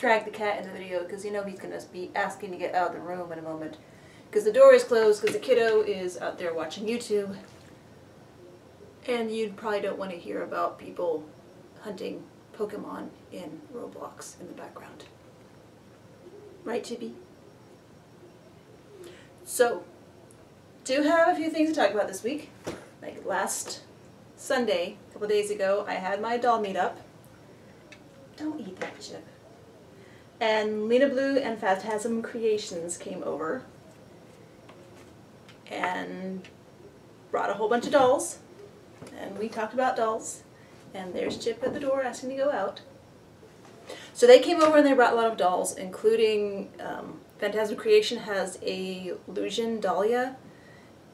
drag the cat into the video because you know he's going to be asking to get out of the room in a moment. Because the door is closed because the kiddo is out there watching YouTube. And you probably don't want to hear about people hunting Pokemon in Roblox in the background. Right, Chibi? So, do have a few things to talk about this week. Like last Sunday, a couple days ago, I had my doll meetup. Don't eat that chip. And Lena Blue and Phantasm Creations came over and brought a whole bunch of dolls. And we talked about dolls. And there's Chip at the door asking to go out. So they came over and they brought a lot of dolls, including Phantasm Creation has a Illusion Dahlia,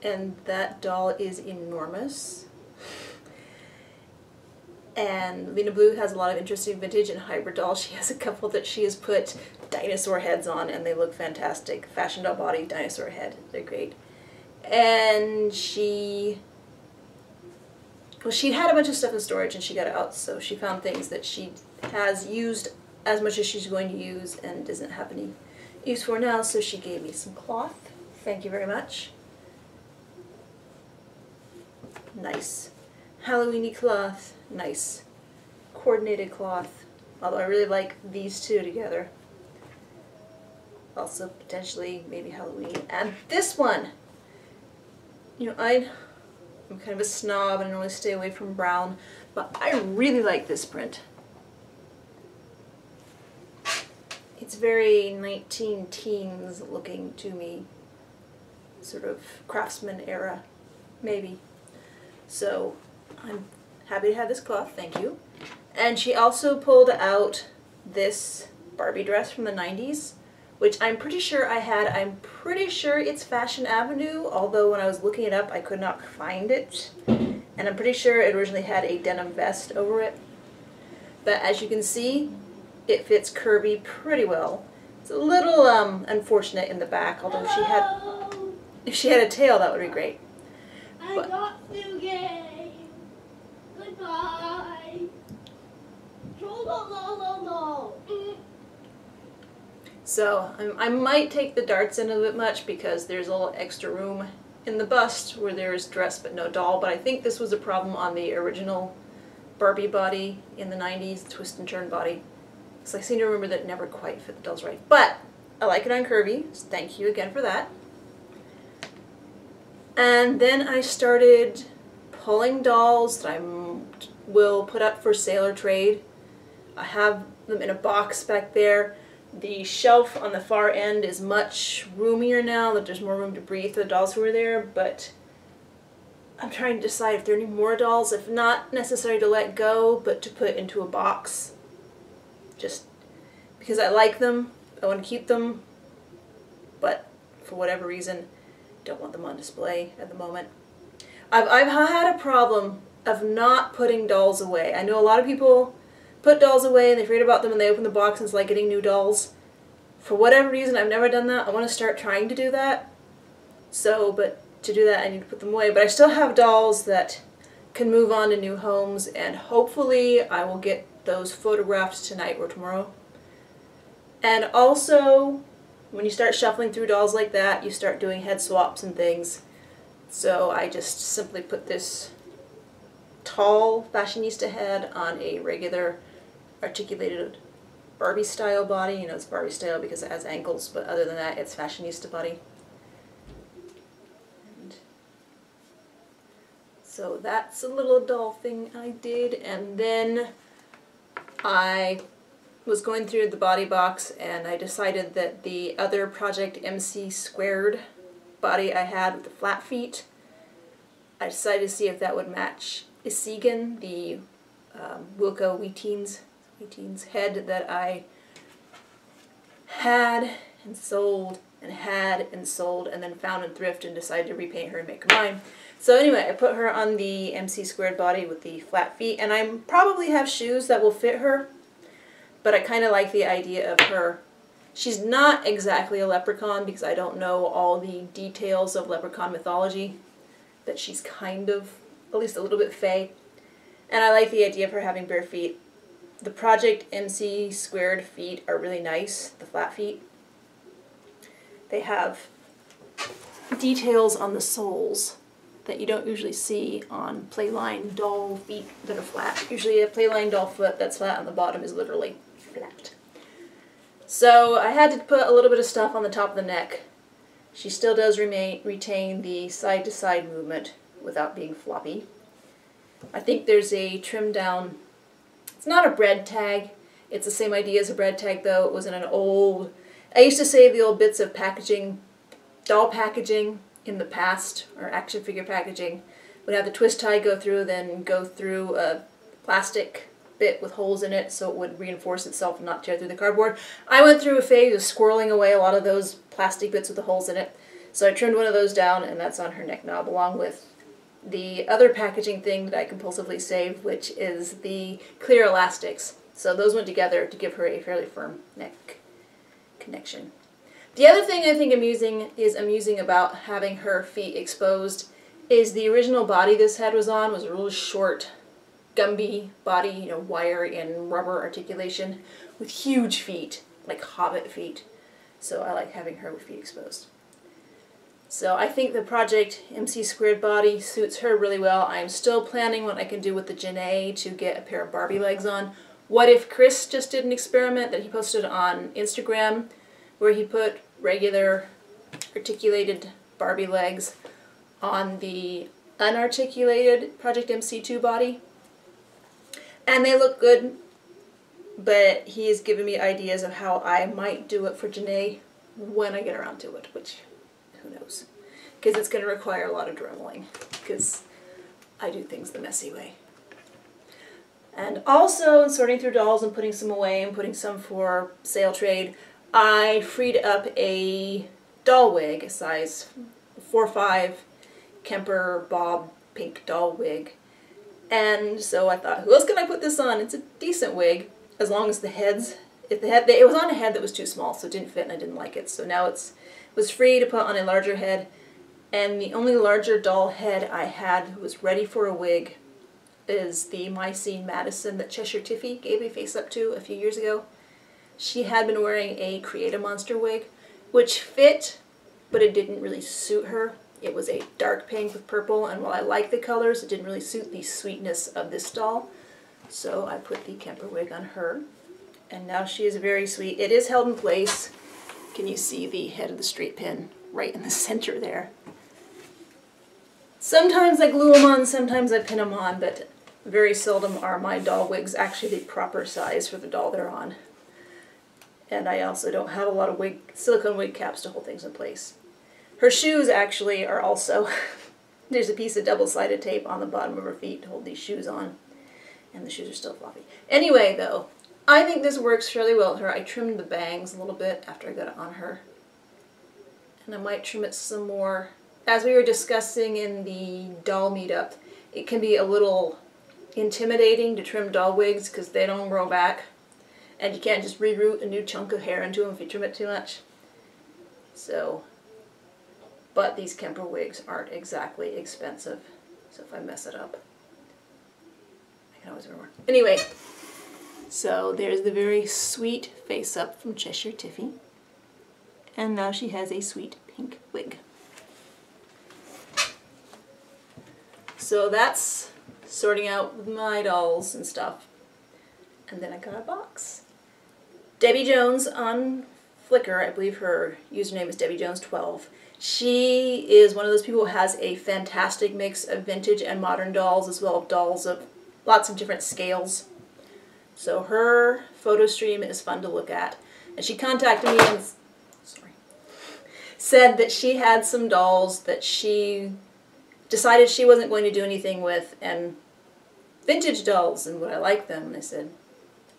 and that doll is enormous. And Lena Blue has a lot of interesting vintage and hybrid dolls. She has a couple that she has put dinosaur heads on, and they look fantastic. Fashion doll body, dinosaur head. They're great. And she had a bunch of stuff in storage and she got out, so she found things that she has used as much as she's going to use and doesn't have any use for now, so she gave me some cloth. Thank you very much. Nice. Halloweeny cloth. Nice. Coordinated cloth. Although I really like these two together. Also potentially maybe Halloween. And this one! You know, I'm kind of a snob and I normally stay away from brown, but I really like this print. It's very 19-teens looking to me. Sort of craftsman era, maybe. So I'm happy to have this cloth, thank you. And she also pulled out this Barbie dress from the 90s, which I'm pretty sure I had. I'm pretty sure it's Fashion Avenue, although when I was looking it up I could not find it. And I'm pretty sure it originally had a denim vest over it. But as you can see, it fits curvy pretty well. It's a little unfortunate in the back, although if she had a tail that would be great. I got the game. Goodbye. So I might take the darts in a bit much because there's a little extra room in the bust where there's dress but no doll, but I think this was a problem on the original Barbie body in the 90s, the twist and turn body. So I seem to remember that it never quite fit the dolls right. But I like it on curvy, so thank you again for that. And then I started pulling dolls that I will put up for sale or trade. I have them in a box back there. The shelf on the far end is much roomier now, that there's more room to breathe for the dolls who are there, but I'm trying to decide if there are any more dolls, if not necessary to let go, but to put into a box. Just because I like them, I want to keep them, but for whatever reason, don't want them on display at the moment. I've had a problem of not putting dolls away. I know a lot of people put dolls away and they forget about them and they open the box and it's like getting new dolls. For whatever reason, I've never done that. I want to start trying to do that. So, but to do that I need to put them away. But I still have dolls that can move on to new homes, and hopefully I will get those photographed tonight or tomorrow. And also, when you start shuffling through dolls like that, you start doing head swaps and things. So I just simply put this tall fashionista head on a regular articulated Barbie style body. You know, it's Barbie style because it has ankles, but other than that it's fashionista body. And so that's a little doll thing I did. And then I was going through the body box and I decided that the other Project MC Squared body I had with the flat feet, I decided to see if that would match Isigan, the Wilco Wee Teens head that I had and sold and then found in thrift and decided to repaint her and make her mine. So anyway, I put her on the MC Squared body with the flat feet, and I probably have shoes that will fit her, but I kind of like the idea of her. She's not exactly a leprechaun because I don't know all the details of leprechaun mythology, but she's kind of, at least a little bit fey. And I like the idea of her having bare feet. The Project MC squared feet are really nice, the flat feet. They have details on the soles that you don't usually see on Playline doll feet that are flat. Usually a Playline doll foot that's flat on the bottom is literally flat. So I had to put a little bit of stuff on the top of the neck. She still does retain the side-to-side movement without being floppy. I think there's a trim down, it's not a bread tag, it's the same idea as a bread tag though. It was in an old, I used to save the old bits of packaging, doll packaging in the past, or action figure packaging. Would have the twist tie go through, then go through a plastic bit with holes in it so it would reinforce itself and not tear through the cardboard. I went through a phase of squirreling away a lot of those plastic bits with the holes in it. So I trimmed one of those down, and that's on her neck knob, along with the other packaging thing that I compulsively save, which is the clear elastics. So those went together to give her a fairly firm neck connection. The other thing I think amusing about having her feet exposed is the original body this head was on was a really short, Gumby body, you know, wire and rubber articulation with huge feet, like hobbit feet. So I like having her with feet exposed. So I think the Project MC squared body suits her really well. I'm still planning what I can do with the Janae to get a pair of Barbie legs on. What if Chris just did an experiment that he posted on Instagram where he put regular articulated Barbie legs on the unarticulated Project MC2 body? And they look good, but he's given me ideas of how I might do it for Janae when I get around to it, which who knows. Because it's going to require a lot of dremeling, because I do things the messy way. And also, in sorting through dolls and putting some away and putting some for sale trade, I freed up a doll wig, a size 4'5" Kemper Bob pink doll wig. And so I thought, who else can I put this on? It's a decent wig, as long as the heads, it was on a head that was too small, so it didn't fit and I didn't like it. So now it was free to put on a larger head, and the only larger doll head I had who was ready for a wig is the Mycene Madison that Cheshire Tiffy gave a face up to a few years ago. She had been wearing a Create-A-Monster wig, which fit, but it didn't really suit her. It was a dark pink with purple, and while I like the colors, it didn't really suit the sweetness of this doll. So I put the Kemper wig on her, and now she is very sweet. It is held in place. Can you see the head of the straight pin right in the center there? Sometimes I glue them on, sometimes I pin them on, but very seldom are my doll wigs actually the proper size for the doll they're on. And I also don't have a lot of silicone wig caps to hold things in place. Her shoes actually are also, there's a piece of double-sided tape on the bottom of her feet to hold these shoes on. And the shoes are still floppy. Anyway, though, I think this works fairly well with her. I trimmed the bangs a little bit after I got it on her. And I might trim it some more. As we were discussing in the doll meetup, it can be a little intimidating to trim doll wigs because they don't grow back. And you can't just reroot a new chunk of hair into them if you trim it too much. So, but these Kemper wigs aren't exactly expensive. So if I mess it up, I can always remember. Anyway, so there's the very sweet face up from Cheshire Tiffy. And now she has a sweet pink wig. So that's sorting out my dolls and stuff. And then I got a box. DebbieJones on Flickr, I believe her username is DebbieJones12. She is one of those people who has a fantastic mix of vintage and modern dolls, as well as dolls of lots of different scales. So her photo stream is fun to look at. And she contacted me and said that she had some dolls that she decided she wasn't going to do anything with, and vintage dolls, and would I like them? And I said,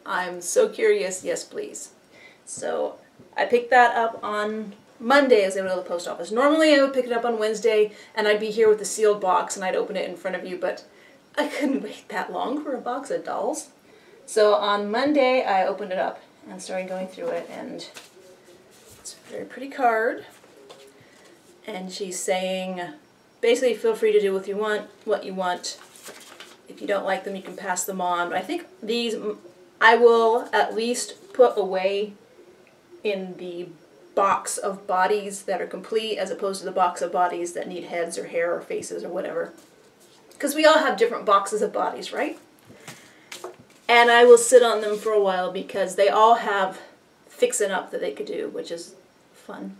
I'm so curious, yes please. So I picked that up on Monday as I went to the post office. Normally I would pick it up on Wednesday and I'd be here with the sealed box and I'd open it in front of you, but I couldn't wait that long for a box of dolls. So on Monday I opened it up and started going through it, and it's a very pretty card. And she's saying, basically feel free to do what you want. If you don't like them, you can pass them on. But I think these I will at least put away in the box of bodies that are complete as opposed to the box of bodies that need heads or hair or faces or whatever. Because we all have different boxes of bodies, right? And I will sit on them for a while because they all have fixing up that they could do, which is fun.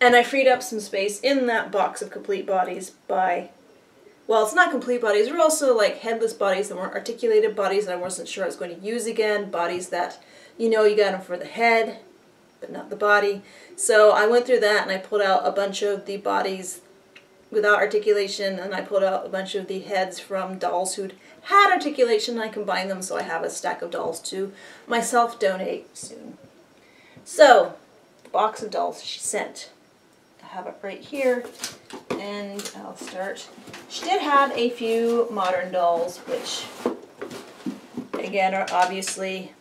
And I freed up some space in that box of complete bodies by, well, it's not complete bodies, they're also like headless bodies that weren't articulated, bodies that I wasn't sure I was going to use again, bodies that, you know, you got them for the head, but not the body. So I went through that and I pulled out a bunch of the bodies without articulation, and I pulled out a bunch of the heads from dolls who'd had articulation, and I combined them so I have a stack of dolls to myself donate soon. So, the box of dolls she sent. I have it right here, and I'll start. She did have a few modern dolls, which, again, are obviously,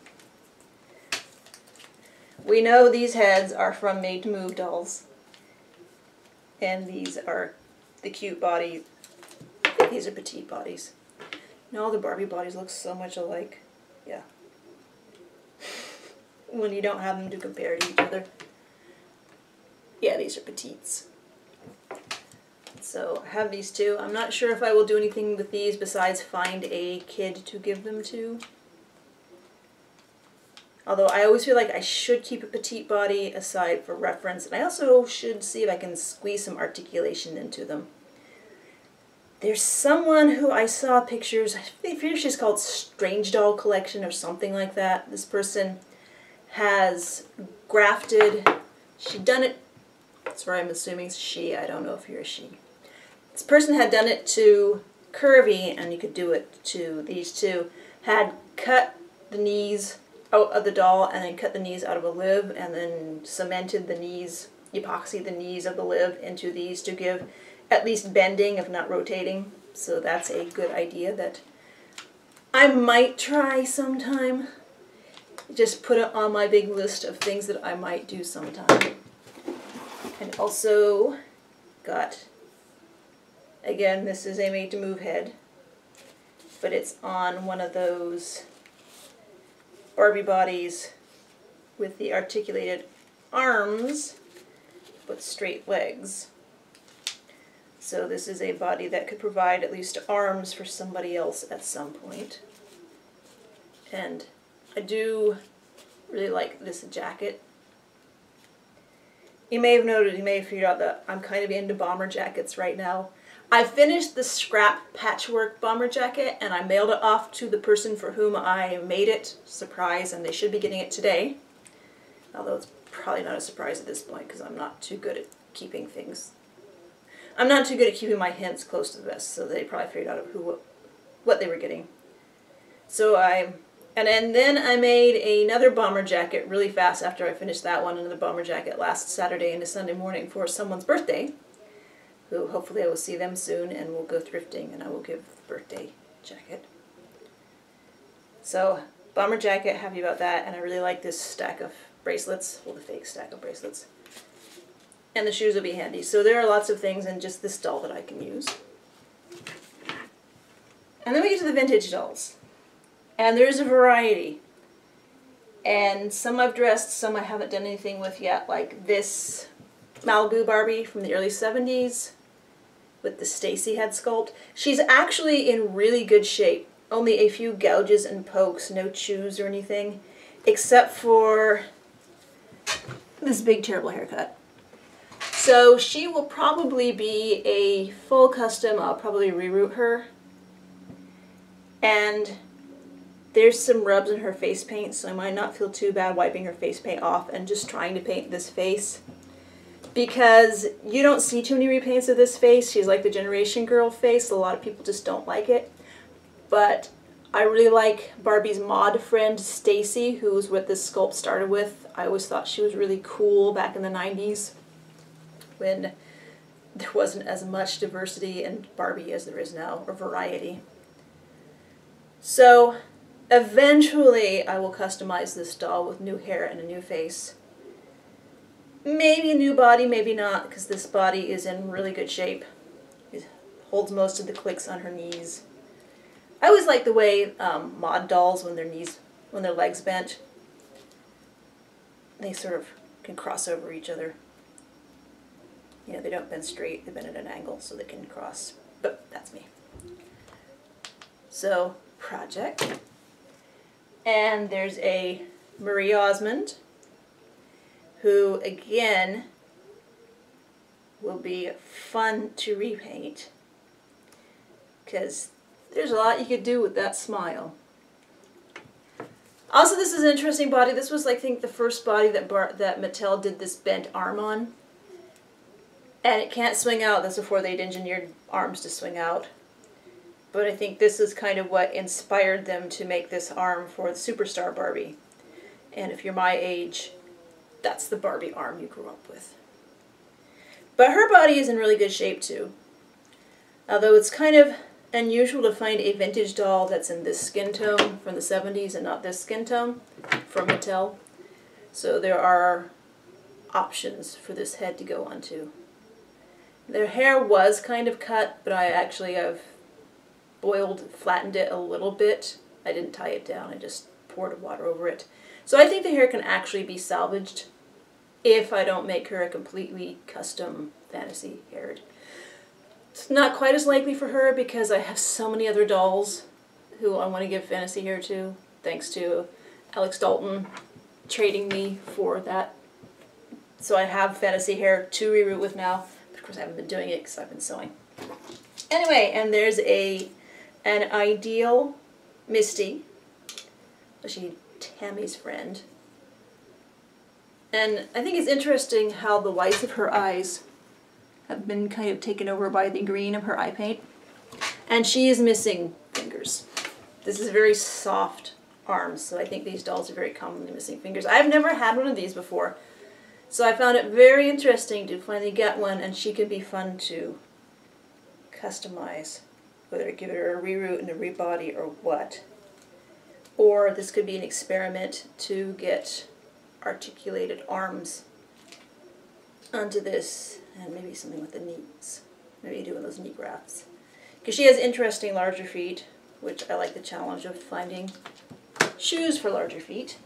we know these heads are from Made to Move dolls, and these are the cute body. These are petite bodies. And all the Barbie bodies look so much alike. Yeah. When you don't have them to compare to each other. Yeah, these are petites. So I have these two. I'm not sure if I will do anything with these besides find a kid to give them to. Although I always feel like I should keep a petite body aside for reference. And I also should see if I can squeeze some articulation into them. There's someone who I saw pictures, I think she's called Strange Doll Collection or something like that. This person has grafted, she'd done it, that's where I'm assuming it's she, I don't know if you're a she. This person had done it to curvy, and you could do it to these two, had cut the knees out of the doll and then cut the knees out of a lib and then cemented the knees, epoxied the knees of the lib into these to give at least bending, if not rotating. So that's a good idea that I might try sometime. Just put it on my big list of things that I might do sometime. And also got, again, this is a Made to Move head, but it's on one of those Barbie bodies with the articulated arms but straight legs. So this is a body that could provide at least arms for somebody else at some point. And I do really like this jacket. You may have noted, you may have figured out that I'm kind of into bomber jackets right now. I finished the scrap patchwork bomber jacket and I mailed it off to the person for whom I made it. Surprise, and they should be getting it today. Although it's probably not a surprise at this point because I'm not too good at keeping things. I'm not too good at keeping my hints close to the vest, so they probably figured out what they were getting. So and then I made another bomber jacket really fast after I finished that one, another bomber jacket last Saturday into Sunday morning for someone's birthday, who hopefully I will see them soon and we'll go thrifting and I will give the birthday jacket. So, bomber jacket, happy about that, and I really like this stack of bracelets, well, the fake stack of bracelets. And the shoes will be handy. So there are lots of things in just this doll that I can use. And then we get to the vintage dolls. And there's a variety. And some I've dressed, some I haven't done anything with yet, like this Malibu Barbie from the early 70s with the Stacy head sculpt. She's actually in really good shape. Only a few gouges and pokes, no chews or anything, except for this big terrible haircut. So she will probably be a full custom. I'll probably reroute her. And there's some rubs in her face paint, so I might not feel too bad wiping her face paint off and just trying to paint this face. Because you don't see too many repaints of this face. She's like the Generation Girl face. A lot of people just don't like it. But I really like Barbie's mod friend Stacy, who's what this sculpt started with. I always thought she was really cool back in the 90s. When there wasn't as much diversity in Barbie as there is now, or variety. So eventually I will customize this doll with new hair and a new face. Maybe a new body, maybe not, because this body is in really good shape. It holds most of the clicks on her knees. I always like the way mod dolls, when their knees when their legs bent. They sort of can cross over each other. You know, they don't bend straight, they bend at an angle so they can cross. But that's me. So, project. And there's a Marie Osmond, who again will be fun to repaint because there's a lot you could do with that smile. Also, this is an interesting body. This was, I think, the first body that Mattel did this bent arm on. And it can't swing out. That's before they'd engineered arms to swing out. But I think this is kind of what inspired them to make this arm for the Superstar Barbie. And if you're my age, that's the Barbie arm you grew up with. But her body is in really good shape too. Although it's kind of unusual to find a vintage doll that's in this skin tone from the 70s and not this skin tone from Mattel. So there are options for this head to go onto. Their hair was kind of cut, but I actually have flattened it a little bit. I didn't tie it down, I just poured water over it. So I think the hair can actually be salvaged if I don't make her a completely custom fantasy haired. It's not quite as likely for her because I have so many other dolls who I want to give fantasy hair to, thanks to Alex Dalton trading me for that. So I have fantasy hair to reroot with now. Of course I haven't been doing it because I've been sewing. Anyway, and there's an ideal Misty, actually Tammy's friend. And I think it's interesting how the whites of her eyes have been kind of taken over by the green of her eye paint. And she is missing fingers. This is very soft arms, so I think these dolls are very commonly missing fingers. I've never had one of these before, so I found it very interesting to finally get one, and she could be fun to customize, whether give her a reroot and a rebody or what. Or this could be an experiment to get articulated arms onto this, and maybe something with the knees. Maybe doing those knee grafts. Because she has interesting larger feet, which I like the challenge of finding shoes for larger feet.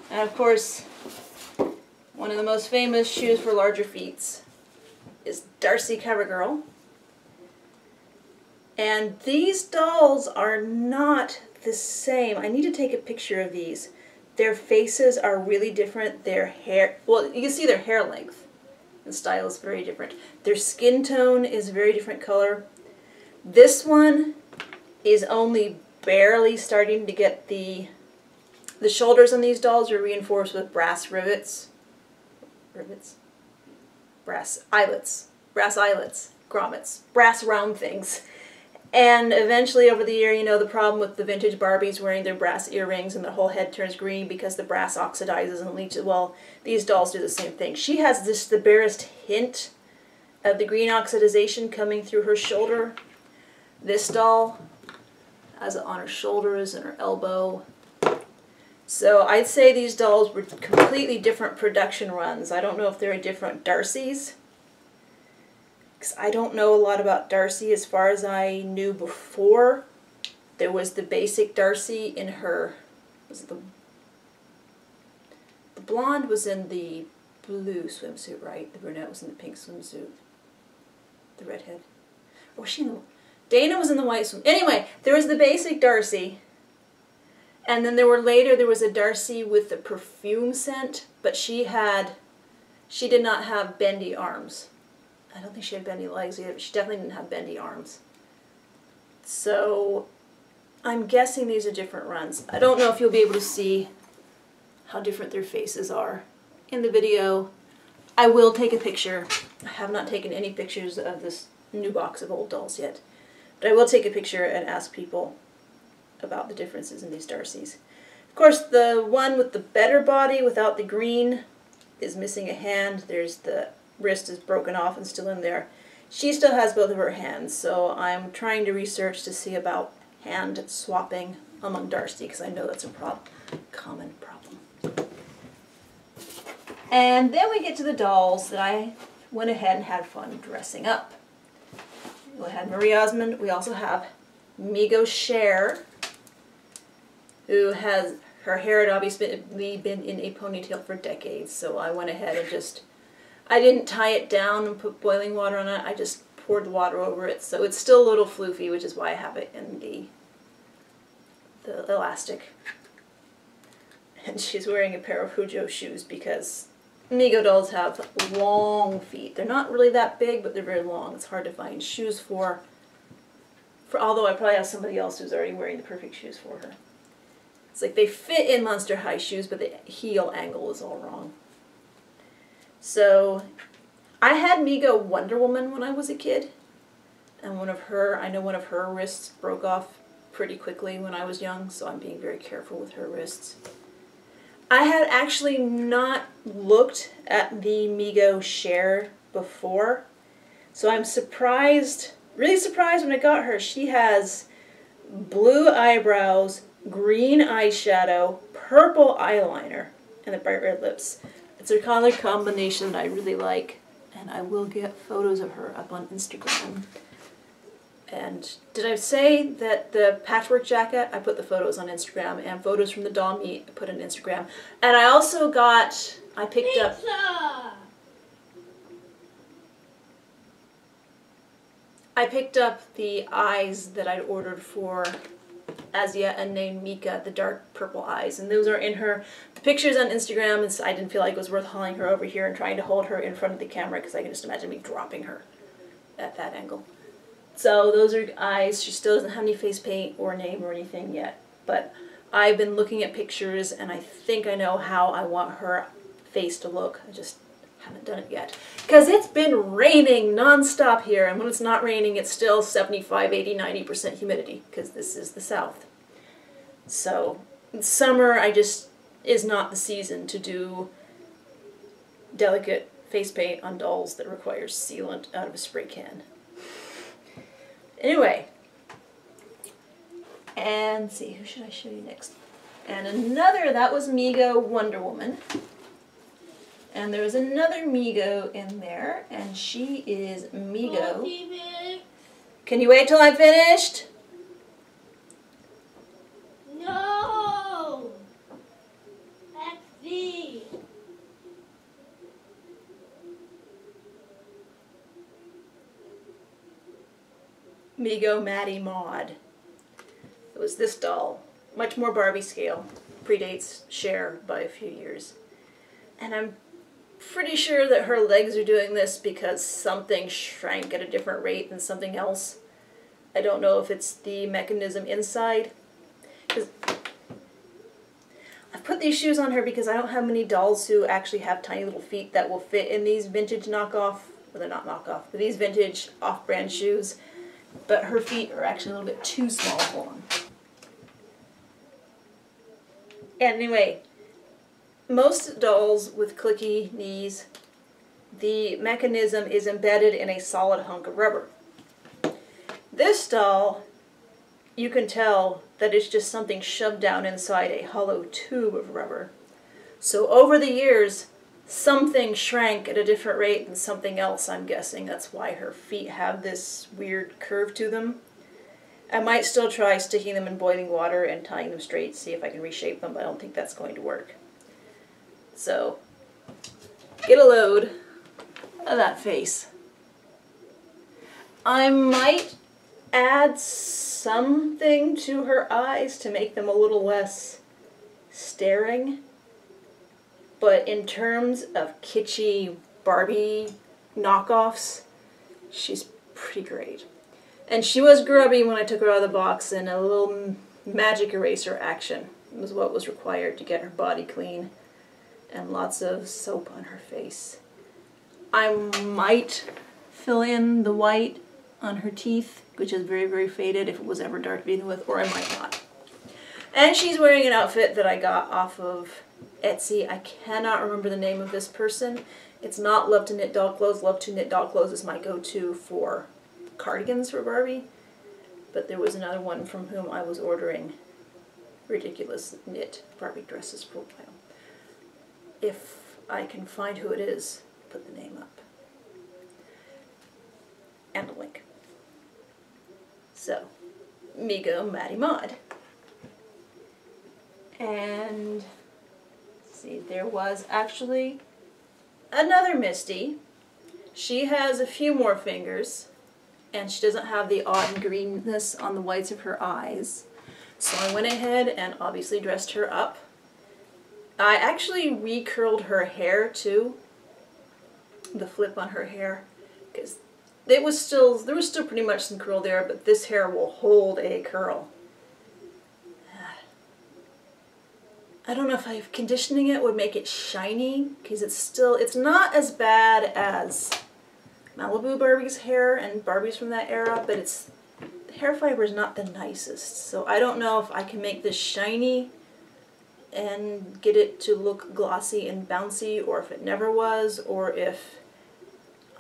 And of course, one of the most famous shoes for larger feet is Darcy CoverGirl. And these dolls are not the same. I need to take a picture of these. Their faces are really different. Their hair, well, you can see their hair length and style is very different. Their skin tone is a very different color. This one is only barely starting to get the shoulders on these dolls are reinforced with brass rivets. Brass eyelets, grommets, brass round things. And eventually over the year, you know, the problem with the vintage Barbies wearing their brass earrings and their whole head turns green because the brass oxidizes and leaches. Well, these dolls do the same thing. She has the barest hint of the green oxidization coming through her shoulder. This doll has it on her shoulders and her elbow. So I'd say these dolls were completely different production runs. I don't know if they're different Darcys, because I don't know a lot about Darcy. As far as I knew before, there was the basic Darcy in her, was it the blonde was in the blue swimsuit, right? The brunette was in the pink swimsuit. The redhead. Or was she in the, Dana was in the white swim. Anyway, there was the basic Darcy. And then there was a Darcy with the perfume scent, but she did not have bendy arms. I don't think she had bendy legs either, but she definitely didn't have bendy arms. So I'm guessing these are different runs. I don't know if you'll be able to see how different their faces are in the video. I will take a picture. I have not taken any pictures of this new box of old dolls yet, but I will take a picture and ask people about the differences in these Darcys. Of course, the one with the better body without the green is missing a hand. There's the wrist is broken off and still in there. She still has both of her hands, so I'm trying to research to see about hand swapping among Darcy, because I know that's a common problem. And then we get to the dolls that I went ahead and had fun dressing up. We had Marie Osmond. We also have Mego Cher, who has her hair had obviously been in a ponytail for decades, so I went ahead and just, I didn't tie it down and put boiling water on it, I just poured the water over it, so it's still a little floofy, which is why I have it in the elastic. And she's wearing a pair of Hujo shoes because Mego dolls have long feet. They're not really that big, but they're very long. It's hard to find shoes for although I probably have somebody else who's already wearing the perfect shoes for her. It's like they fit in Monster High shoes, but the heel angle is all wrong. So I had Mego Wonder Woman when I was a kid, and I know one of her wrists broke off pretty quickly when I was young, so I'm being very careful with her wrists. I had actually not looked at the Mego Cher before, so I'm surprised, really surprised when I got her. She has blue eyebrows, green eyeshadow, purple eyeliner, and the bright red lips. It's a color combination that I really like, and I will get photos of her up on Instagram. And did I say that the patchwork jacket, I put the photos on Instagram, and photos from the doll meet I put on Instagram. And I also got, I picked up the eyes that I'd ordered for Azia and named Mika, the dark purple eyes. And those are in her, the pictures on Instagram, and so I didn't feel like it was worth hauling her over here and trying to hold her in front of the camera because I can just imagine me dropping her at that angle. So those are eyes. She still doesn't have any face paint or name or anything yet. But I've been looking at pictures and I think I know how I want her face to look. I just haven't done it yet. Because it's been raining non-stop here, and when it's not raining it's still 75, 80, 90% humidity because this is the South. So summer is not the season to do delicate face paint on dolls that requires sealant out of a spray can. Anyway, and let's see, who should I show you next? And another, that was Mego Wonder Woman. And there was another Mego in there, and she is Mego. Can you wait till I'm finished? No! That's the... Mego Maddie Maud. It was this doll. Much more Barbie scale. Predates Cher by a few years. And I'm pretty sure that her legs are doing this because something shrank at a different rate than something else. I don't know if it's the mechanism inside. I've put these shoes on her because I don't have many dolls who actually have tiny little feet that will fit in these vintage knockoff, well, they're not knockoff, but these vintage off-brand shoes. But her feet are actually a little bit too small for them. Anyway, most dolls with clicky knees, the mechanism is embedded in a solid hunk of rubber. This doll, you can tell that it's just something shoved down inside a hollow tube of rubber. So over the years, something shrank at a different rate than something else, I'm guessing. That's why her feet have this weird curve to them. I might still try sticking them in boiling water and tying them straight, see if I can reshape them, but I don't think that's going to work. So, get a load of that face. I might add something to her eyes to make them a little less staring. But in terms of kitschy Barbie knockoffs, she's pretty great. And she was grubby when I took her out of the box, and a little magic eraser action was what was required to get her body clean, and lots of soap on her face. I might fill in the white on her teeth, which is very, very faded if it was ever dark to begin with, or I might not. And she's wearing an outfit that I got off of Etsy. I cannot remember the name of this person. It's not Love to Knit Doll Clothes. Love to Knit Doll Clothes is my go-to for cardigans for Barbie. But there was another one from whom I was ordering ridiculous knit Barbie dresses for a while. If I can find who it is, put the name up. And a link. So, Mego Maddie Maud. And let's see, there was actually another Misty. She has a few more fingers, and she doesn't have the odd greenness on the whites of her eyes. So I went ahead and obviously dressed her up. I actually recurled her hair too, the flip on her hair, because there was still pretty much some curl there, but this hair will hold a curl. I don't know if conditioning it would make it shiny, because it's not as bad as Malibu Barbie's hair and Barbies from that era, but the hair fiber is not the nicest. So I don't know if I can make this shiny and get it to look glossy and bouncy, or if it never was, or if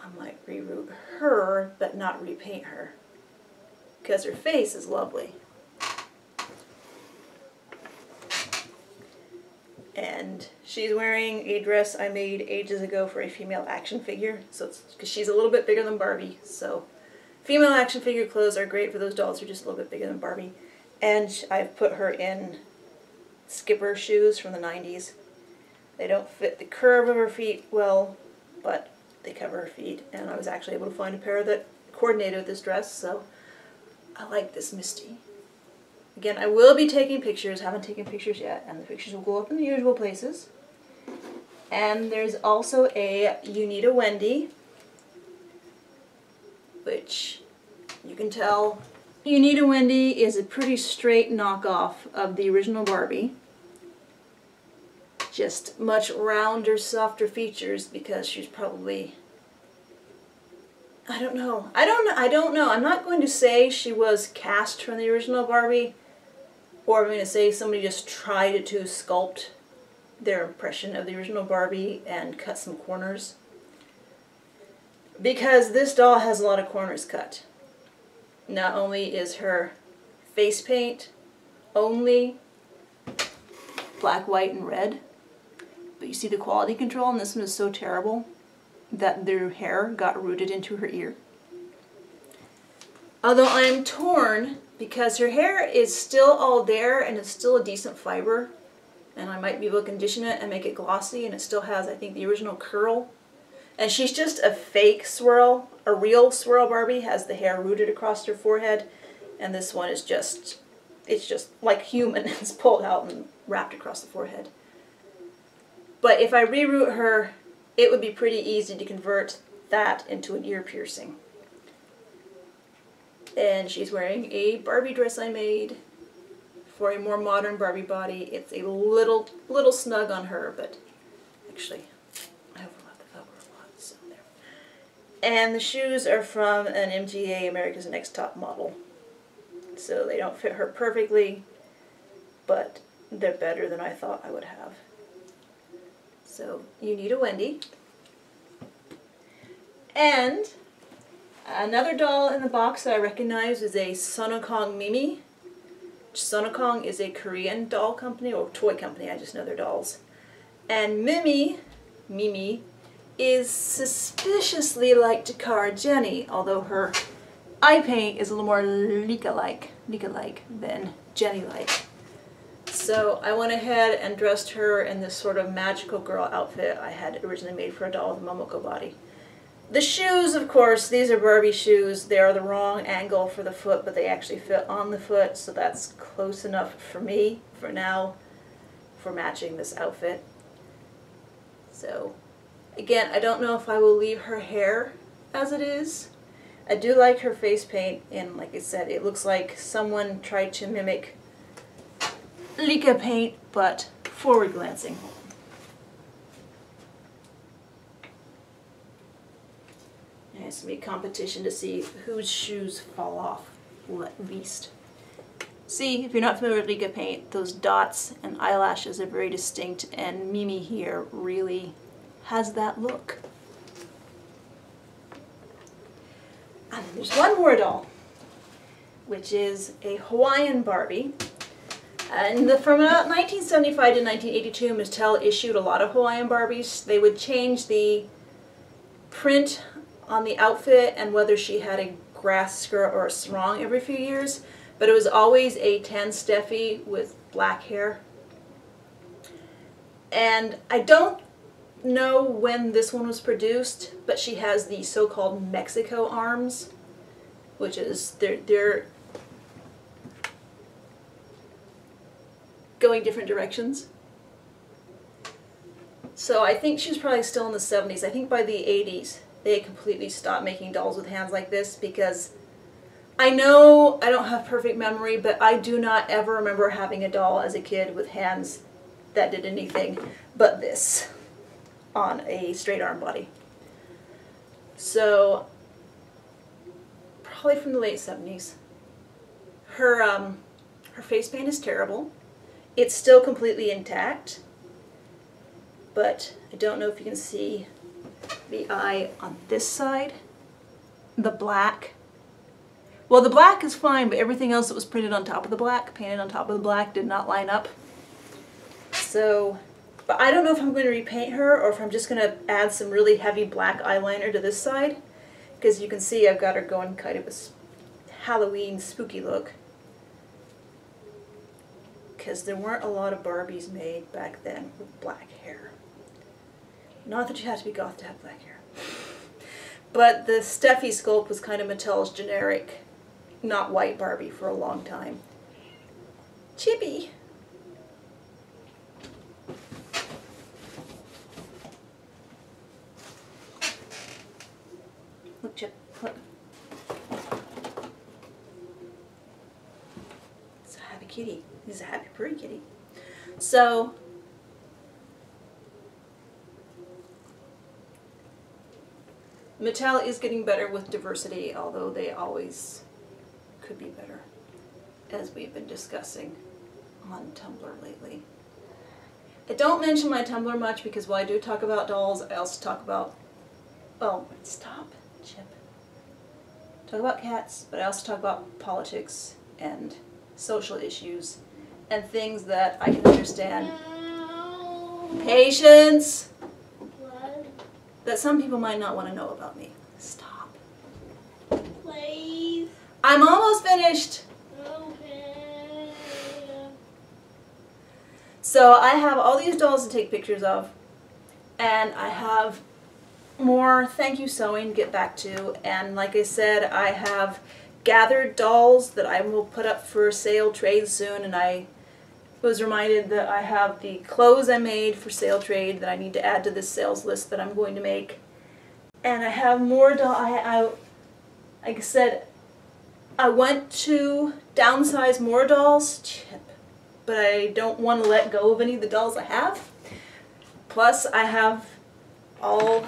I might reroute her but not repaint her, because her face is lovely. And she's wearing a dress I made ages ago for a female action figure, so it's because she's a little bit bigger than Barbie, so female action figure clothes are great for those dolls who are just a little bit bigger than Barbie. And I've put her in Skipper shoes from the 90s. They don't fit the curve of her feet well, but they cover her feet, and I was actually able to find a pair that coordinated with this dress, so I like this Misty. Again, I will be taking pictures, haven't taken pictures yet, and the pictures will go up in the usual places. And there's also a You Need a Wendy, which you can tell You Need a Wendy is a pretty straight knockoff of the original Barbie. Just much rounder, softer features, because she's probably, I don't know. I'm not going to say she was cast from the original Barbie, or I'm going to say somebody just tried to sculpt their impression of the original Barbie and cut some corners. Because this doll has a lot of corners cut. Not only is her face paint only black, white, and red, but you see the quality control on this one is so terrible that their hair got rooted into her ear. Although I'm torn, because her hair is still all there and it's still a decent fiber, and I might be able to condition it and make it glossy, and it still has, I think, the original curl. And she's just a fake swirl. A real swirl Barbie has the hair rooted across her forehead, and this one is just, it's just like human. It's pulled out and wrapped across the forehead. But if I reroute her, it would be pretty easy to convert that into an ear piercing. And she's wearing a Barbie dress I made for a more modern Barbie body. It's a little snug on her, but actually I overlap the velcro a lot, so there. And the shoes are from an MGA America's Next Top Model. So they don't fit her perfectly, but they're better than I thought I would have. So You Need a Wendy. And another doll in the box that I recognize is a Sonokong Mimi. Sonokong is a Korean doll company, or toy company, I just know their dolls. And Mimi is suspiciously like Takara Jenny, although her eye paint is a little more Lika-like than Jenny-like. So I went ahead and dressed her in this sort of magical girl outfit I had originally made for a doll with a Momoko body. The shoes, of course, these are Barbie shoes. They are the wrong angle for the foot, but they actually fit on the foot, so that's close enough for me, for now, for matching this outfit. So, again, I don't know if I will leave her hair as it is. I do like her face paint, and like I said, it looks like someone tried to mimic Lika paint, but forward glancing. And it's going to be a competition to see whose shoes fall off least. See, if you're not familiar with Lika paint, those dots and eyelashes are very distinct, and Mimi here really has that look. And then there's one more doll, which is a Hawaiian Barbie. And from about 1975 to 1982, Mattel issued a lot of Hawaiian Barbies. They would change the print on the outfit and whether she had a grass skirt or a sarong every few years, but it was always a tan Steffi with black hair. And I don't know when this one was produced, but she has the so-called Mexico arms, which is they're going different directions. So I think she was probably still in the 70s. I think by the 80s they completely stopped making dolls with hands like this, because I know I don't have perfect memory, but I do not ever remember having a doll as a kid with hands that did anything but this on a straight arm body. So probably from the late 70s. Her face paint is terrible. It's still completely intact, but I don't know if you can see the eye on this side. The black. Well, the black is fine, but everything else that was printed on top of the black, painted on top of the black, did not line up. So, but I don't know if I'm going to repaint her or if I'm just going to add some really heavy black eyeliner to this side, because you can see I've got her going kind of a Halloween spooky look. Because there weren't a lot of Barbies made back then with black hair. Not that you have to be goth to have black hair. But the Steffi sculpt was kind of Mattel's generic, not white Barbie for a long time. Chippy! Look, Chip, look. It's a happy kitty. He's a happy purry kitty. So, Mattel is getting better with diversity, although they always could be better, as we've been discussing on Tumblr lately. I don't mention my Tumblr much because while I do talk about dolls, I also talk about, oh, stop, Chip. Talk about cats, but I also talk about politics and social issues and things that I can understand. No. Patience! What? That some people might not want to know about me. Stop. Please. I'm almost finished! Okay. So I have all these dolls to take pictures of, and I have more thank you sewing to get back to, and like I said, I have gathered dolls that I will put up for sale trade soon, and I was reminded that I have the clothes I made for sale trade that I need to add to this sales list that I'm going to make. And I have more dolls. Like I said, I want to downsize more dolls, Chip, but I don't want to let go of any of the dolls I have. Plus I have all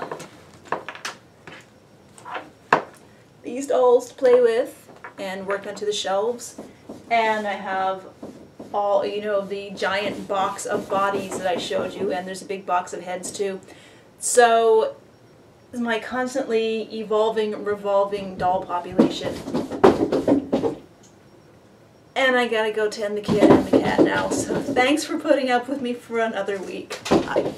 these dolls to play with and work onto the shelves, and I have all, you know, the giant box of bodies that I showed you, and there's a big box of heads too. So it's my constantly evolving, revolving doll population. And I gotta go tend the kid and the cat now, so thanks for putting up with me for another week. Bye.